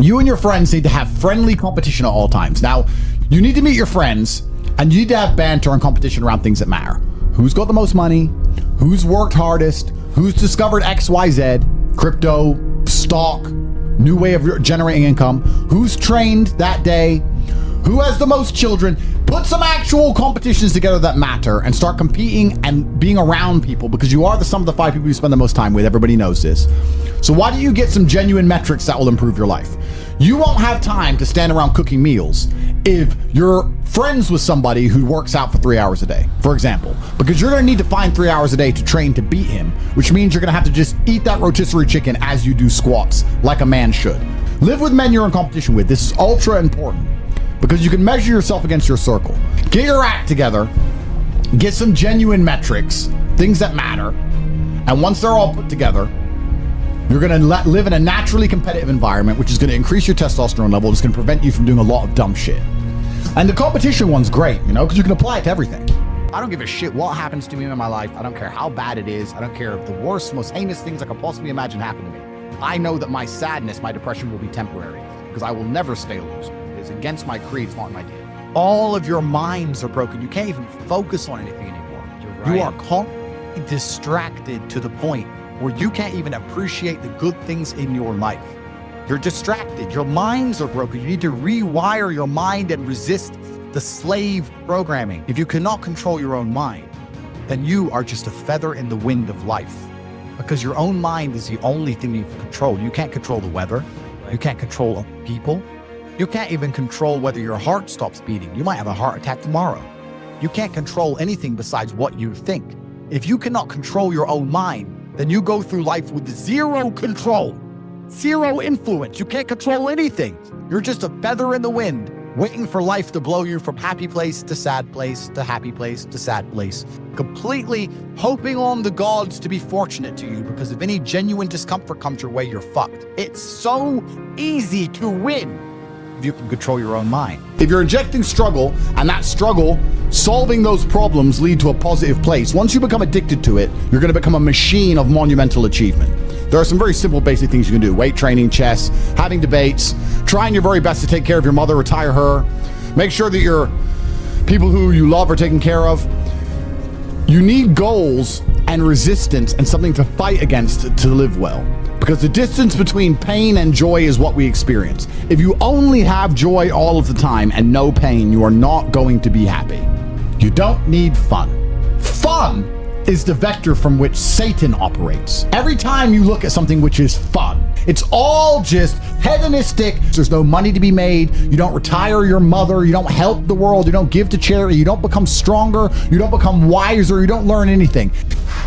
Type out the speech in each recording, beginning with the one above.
You and your friends need to have friendly competition at all times. Now, you need to meet your friends and you need to have banter and competition around things that matter. Who's got the most money? Who's worked hardest? Who's discovered XYZ? Crypto, stock, new way of generating income? Who's trained that day? Who has the most children? Put some actual competitions together that matter and start competing and being around people, because you are the sum of the 5 people you spend the most time with. Everybody knows this. So why don't you get some genuine metrics that will improve your life? You won't have time to stand around cooking meals if you're friends with somebody who works out for 3 hours a day, for example, because you're going to need to find 3 hours a day to train to beat him, which means you're going to have to just eat that rotisserie chicken as you do squats like a man should. Live with men you're in competition with. This is ultra important, because you can measure yourself against your circle. Get your act together, get some genuine metrics, things that matter, and once they're all put together, you're gonna live in a naturally competitive environment, which is gonna increase your testosterone level. It's gonna prevent you from doing a lot of dumb shit. And the competition one's great, you know, because you can apply it to everything. I don't give a shit what happens to me in my life. I don't care how bad it is. I don't care if the worst, most heinous things I could possibly imagine happen to me. I know that my sadness, my depression will be temporary, because I will never stay a loser. It's against my creed, it's not my deal. All of your minds are broken. You can't even focus on anything anymore. You're right. You are constantly distracted to the point where you can't even appreciate the good things in your life. You're distracted. Your minds are broken. You need to rewire your mind and resist the slave programming. If you cannot control your own mind, then you are just a feather in the wind of life, because your own mind is the only thing you can control. You can't control the weather. You can't control people. You can't even control whether your heart stops beating. You might have a heart attack tomorrow. You can't control anything besides what you think. If you cannot control your own mind, then you go through life with zero control, zero influence. You can't control anything. You're just a feather in the wind, waiting for life to blow you from happy place to sad place to happy place to sad place, completely hoping on the gods to be fortunate to you, because if any genuine discomfort comes your way, you're fucked. It's so easy to win if you can control your own mind. If you're injecting struggle, and that struggle, solving those problems lead to a positive place, once you become addicted to it, you're going to become a machine of monumental achievement. There are some very simple basic things you can do: weight training, chess, having debates, trying your very best to take care of your mother, retire her, make sure that your people who you love are taken care of. You need goals and resistance and something to fight against to live well, because the distance between pain and joy is what we experience. If you only have joy all of the time and no pain, you are not going to be happy. You don't need fun. Fun is the vector from which Satan operates. Every time you look at something which is fun, it's all just hedonistic. There's no money to be made. You don't retire your mother. You don't help the world. You don't give to charity. You don't become stronger. You don't become wiser. You don't learn anything.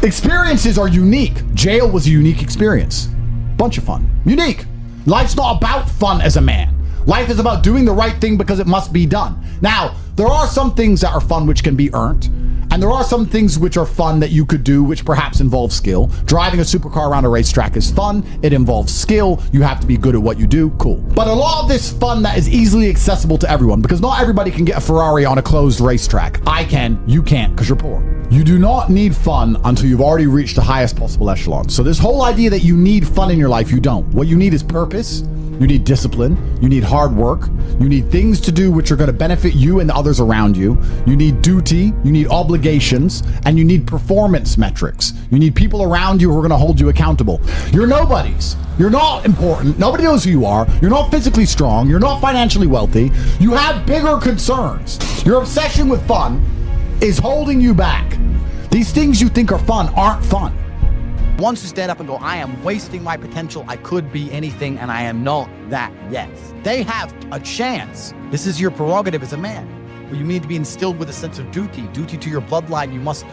Experiences are unique. Jail was a unique experience. Bunch of fun. Unique. Life's not about fun as a man. Life is about doing the right thing because it must be done. Now, there are some things that are fun which can be earned, and there are some things which are fun that you could do which perhaps involve skill. Driving a supercar around a racetrack is fun. It involves skill. You have to be good at what you do. Cool. But a lot of this fun that is easily accessible to everyone, because not everybody can get a Ferrari on a closed racetrack. I can. You can't, because you're poor. You do not need fun until you've already reached the highest possible echelon. So this whole idea that you need fun in your life, you don't. What you need is purpose. You need discipline. You need hard work. You need things to do which are going to benefit you and the others around you. You need duty. You need obligations. And you need performance metrics. You need people around you who are going to hold you accountable. You're nobodies. You're not important. Nobody knows who you are. You're not physically strong. You're not financially wealthy. You have bigger concerns. Your obsession with fun is holding you back. These things you think are fun aren't fun. Once you stand up and go, I am wasting my potential, I could be anything, and I am not that yet. They have a chance. This is your prerogative as a man. But you need to be instilled with a sense of duty to your bloodline. You must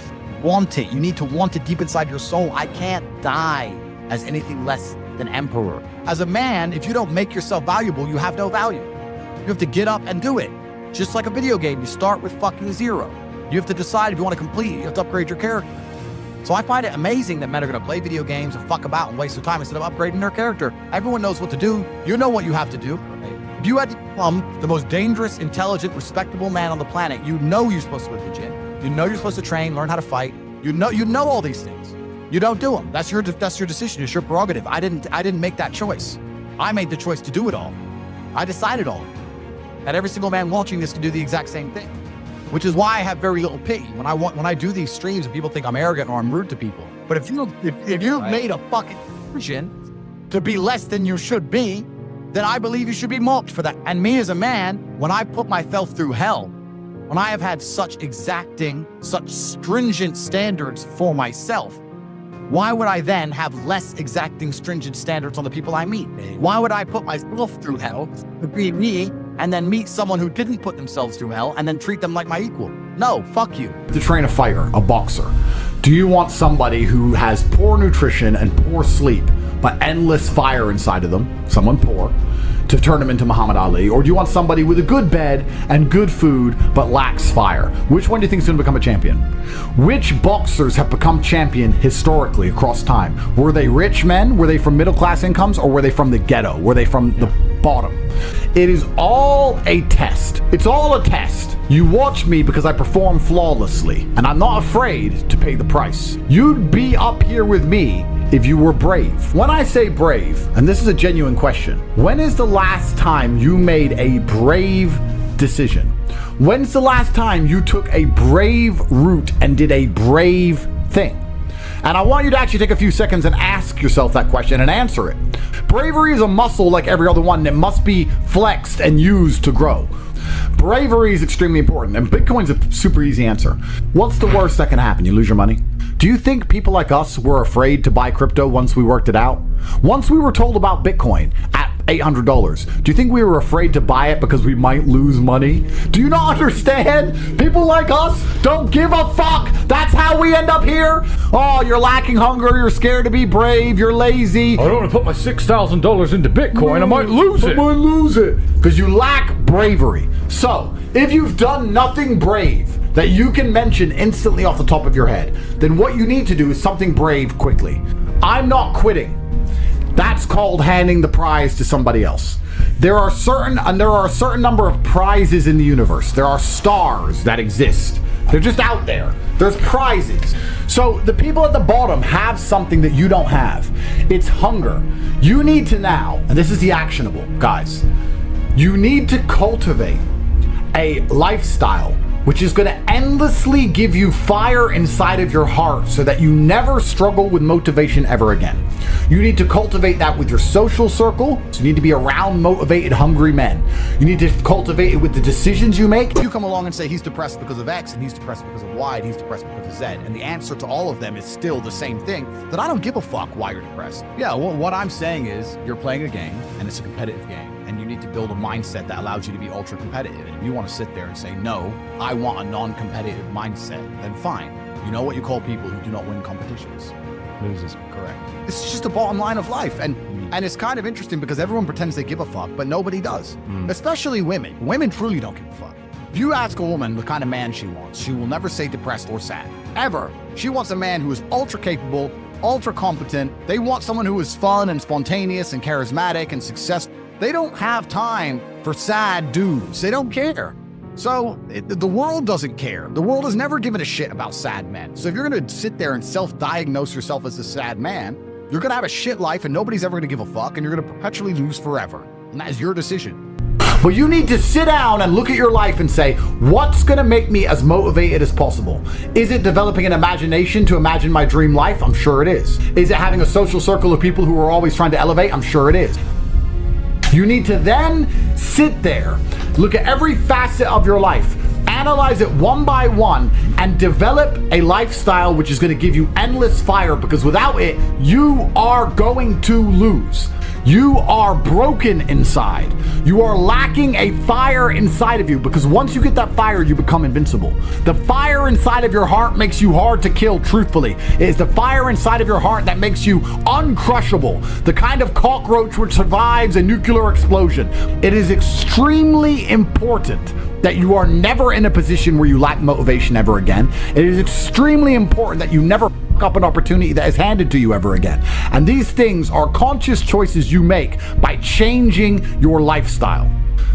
want it. You need to want it deep inside your soul. I can't die as anything less than emperor. As a man, if you don't make yourself valuable, you have no value. You have to get up and do it. Just like a video game, you start with fucking zero. You have to decide if you want to complete it. You have to upgrade your character. So I find it amazing that men are going to play video games and fuck about and waste their time instead of upgrading their character. Everyone knows what to do. You know what you have to do. If you had to become the most dangerous, intelligent, respectable man on the planet, you know you're supposed to go to the gym. You know you're supposed to train, learn how to fight. You know all these things. You don't do them. That's your decision. It's your prerogative. I didn't make that choice. I made the choice to do it all. I decided all. And every single man watching this can do the exact same thing. Which is why I have very little pity when I do these streams and people think I'm arrogant or I'm rude to people. But if you've made a fucking decision to be less than you should be, then I believe you should be mocked for that. And me as a man, when I put myself through hell, when I have had such exacting, such stringent standards for myself, why would I then have less exacting, stringent standards on the people I meet? Why would I put myself through hell to be me and then meet someone who didn't put themselves through hell and then treat them like my equal? No, fuck you. To train a fighter, a boxer, do you want somebody who has poor nutrition and poor sleep, but endless fire inside of them, someone poor, to turn them into Muhammad Ali? Or do you want somebody with a good bed and good food, but lacks fire? Which one do you think is going to become a champion? Which boxers have become champion historically across time? Were they rich men? Were they from middle class incomes? Or were they from the ghetto? Were they from the bottom? It is all a test. It's all a test. You watch me because I perform flawlessly, and I'm not afraid to pay the price. You'd be up here with me if you were brave. When I say brave, and this is a genuine question, when is the last time you made a brave decision? When's the last time you took a brave route and did a brave thing? And I want you to actually take a few seconds and ask yourself that question and answer it. Bravery is a muscle like every other one that must be flexed and used to grow. Bravery is extremely important, and Bitcoin's a super easy answer. What's the worst that can happen? You lose your money? Do you think people like us were afraid to buy crypto once we worked it out? Once we were told about Bitcoin at $800, do you think we were afraid to buy it because we might lose money? Do you not understand? People like us don't give a fuck. That's how we end up here. Oh, you're lacking hunger. You're scared to be brave. You're lazy. I don't want to put my $6,000 into Bitcoin. I might lose it. I might lose it. Because you lack bravery. So, if you've done nothing brave that you can mention instantly off the top of your head, then what you need to do is something brave quickly. I'm not quitting. That's called handing the prize to somebody else. There are a certain number of prizes in the universe. There are stars that exist. They're just out there. There's prizes. So the people at the bottom have something that you don't have. It's hunger. You need to now, and this is the actionable, guys, you need to cultivate a lifestyle which is going to endlessly give you fire inside of your heart so that you never struggle with motivation ever again. You need to cultivate that with your social circle. So you need to be around motivated, hungry men. You need to cultivate it with the decisions you make. You come along and say he's depressed because of X, and he's depressed because of Y, and he's depressed because of Z, and the answer to all of them is still the same thing, that I don't give a fuck why you're depressed. Yeah, well, what I'm saying is you're playing a game, and it's a competitive game. And you need to build a mindset that allows you to be ultra competitive. And if you want to sit there and say, no, I want a non-competitive mindset, then fine. You know what you call people who do not win competitions? Losers. Correct. It's just a bottom line of life. And it's kind of interesting because everyone pretends they give a fuck, but nobody does. Especially women. Women truly don't give a fuck. If you ask a woman the kind of man she wants, she will never say depressed or sad. Ever. She wants a man who is ultra capable, ultra competent. They want someone who is fun and spontaneous and charismatic and successful. They don't have time for sad dudes. They don't care. So the world doesn't care. The world has never given a shit about sad men. So if you're going to sit there and self-diagnose yourself as a sad man, you're going to have a shit life and nobody's ever going to give a fuck, and you're going to perpetually lose forever. And that is your decision. But you need to sit down and look at your life and say, what's going to make me as motivated as possible? Is it developing an imagination to imagine my dream life? I'm sure it is. Is it having a social circle of people who are always trying to elevate? I'm sure it is. You need to then sit there, look at every facet of your life, analyze it one by one, and develop a lifestyle which is going to give you endless fire, because without it, you are going to lose. You are broken inside. You are lacking a fire inside of you, because once you get that fire, you become invincible. The fire inside of your heart makes you hard to kill, truthfully. It is the fire inside of your heart that makes you uncrushable. The kind of cockroach which survives a nuclear explosion. It is extremely important that you are never in a position where you lack motivation ever again. It is extremely important that you never up an opportunity that is handed to you ever again. And these things are conscious choices you make by changing your lifestyle.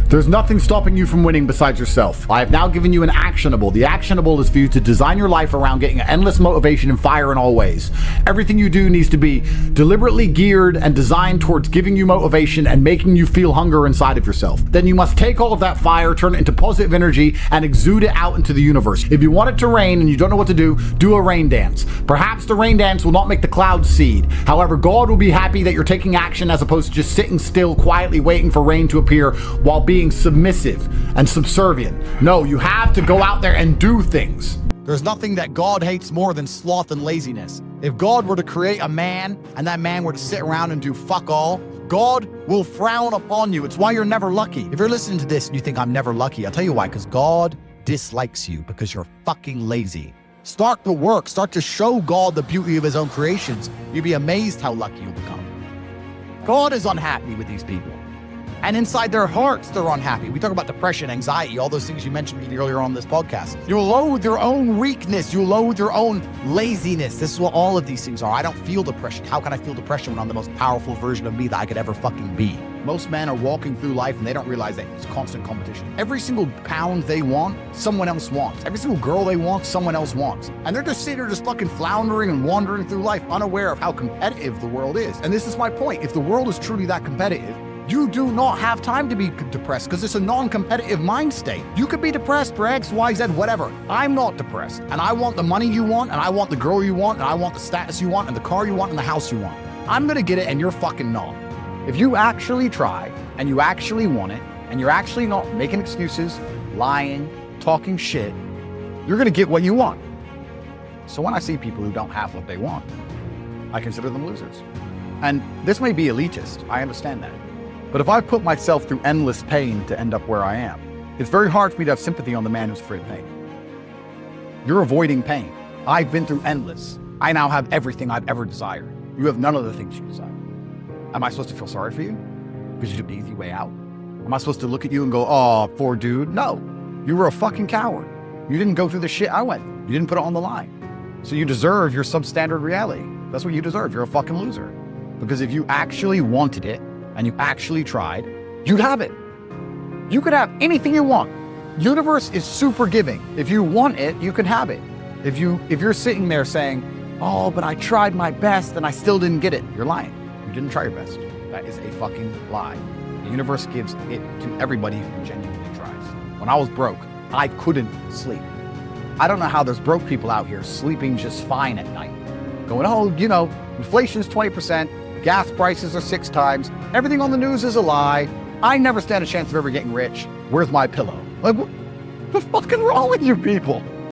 There's nothing stopping you from winning besides yourself. I have now given you an actionable. The actionable is for you to design your life around getting endless motivation and fire in all ways. Everything you do needs to be deliberately geared and designed towards giving you motivation and making you feel hunger inside of yourself. Then you must take all of that fire, turn it into positive energy, and exude it out into the universe. If you want it to rain and you don't know what to do a rain dance. Perhaps the rain dance will not make the clouds seed. However, God will be happy that you're taking action as opposed to just sitting still, quietly waiting for rain to appear while being submissive and subservient. No, you have to go out there and do things. There's nothing that God hates more than sloth and laziness. If God were to create a man and that man were to sit around and do fuck all, God will frown upon you. It's why you're never lucky. If you're listening to this and you think I'm never lucky, I'll tell you why, because God dislikes you because you're fucking lazy. Start to work. Start to show God the beauty of his own creations. You'll be amazed how lucky you'll become. God is unhappy with these people. And inside their hearts, they're unhappy. We talk about depression, anxiety, all those things you mentioned to me earlier on this podcast. You loathe your own weakness. You loathe your own laziness. This is what all of these things are. I don't feel depression. How can I feel depression when I'm the most powerful version of me that I could ever fucking be? Most men are walking through life and they don't realize that it's constant competition. Every single pound they want, someone else wants. Every single girl they want, someone else wants. And they're just sitting there just fucking floundering and wandering through life, unaware of how competitive the world is. And this is my point. If the world is truly that competitive, you do not have time to be depressed because it's a non-competitive mind state. You could be depressed for X, Y, Z, whatever. I'm not depressed. And I want the money you want, and I want the girl you want, and I want the status you want, and the car you want, and the house you want. I'm gonna get it, and you're fucking not. If you actually try, and you actually want it, and you're actually not making excuses, lying, talking shit, you're gonna get what you want. So when I see people who don't have what they want, I consider them losers. And this may be elitist, I understand that. But if I put myself through endless pain to end up where I am, it's very hard for me to have sympathy on the man who's afraid of pain. You're avoiding pain. I've been through endless. I now have everything I've ever desired. You have none of the things you desire. Am I supposed to feel sorry for you? Because you took the easy way out? Am I supposed to look at you and go, oh, poor dude? No. You were a fucking coward. You didn't go through the shit I went. You didn't put it on the line. So you deserve your substandard reality. That's what you deserve. You're a fucking loser. Because if you actually wanted it, and you actually tried, you'd have it. You could have anything you want. Universe is super giving. If you want it, you can have it. If you're sitting there saying, oh, but I tried my best and I still didn't get it, you're lying. You didn't try your best. That is a fucking lie. The universe gives it to everybody who genuinely tries. When I was broke, I couldn't sleep. I don't know how there's broke people out here sleeping just fine at night. Going, oh, you know, inflation's 20%, gas prices are 6 times, everything on the news is a lie, I never stand a chance of ever getting rich, where's my pillow? Like, what's fucking wrong with you people?